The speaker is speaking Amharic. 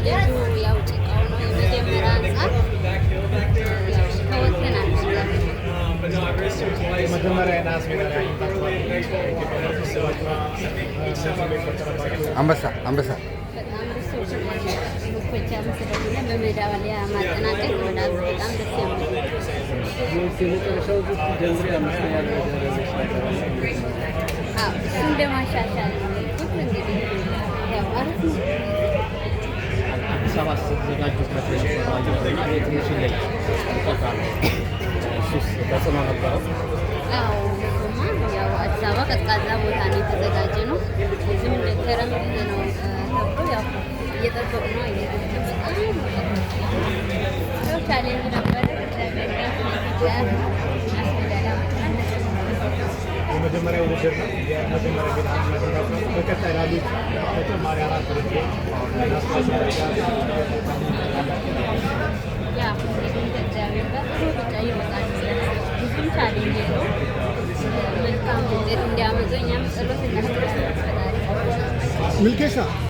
ቻሌንጁ ያው ጭቃው ነው የመጀመሪያ አንጻር ተወጥተናል። አንበሳ በጣም ደስ ብሎኛል። ኮቻም ስለሆነ በሜዳሊያ ማጠናቀቅ ይሆናል። በጣም ደስ የሚል እሱ እንደማሻሻል ነው እንግዲህ ያው አሪፍ ነው። አዲስ አበባ ስትዘጋጁበት የነበረውና ትንሽ ይለያል። እሱስ ተጽዕኖ ነበረው? አዎ እሱማ ያው አዲስ አበባ ቀዝቃዛ ቦታ ነው የተዘጋጀ ነው። እዚህም ክረምት ነው ተብሎ ያው እየጠበቁ ነው። በጣም ቻሌንጅ ነበረ። የመጀመሪያ ውድድር ነው። የመጀመሪያ ቤት በቀጣይ ላሉት ተጨማሪ 4 ውድድር ብዙም ቻሌንጅ የለውም። መልካም ውጤት እንዲያመጡ እኛም ጸሎት እናደርጋለን። ሚልኬሳ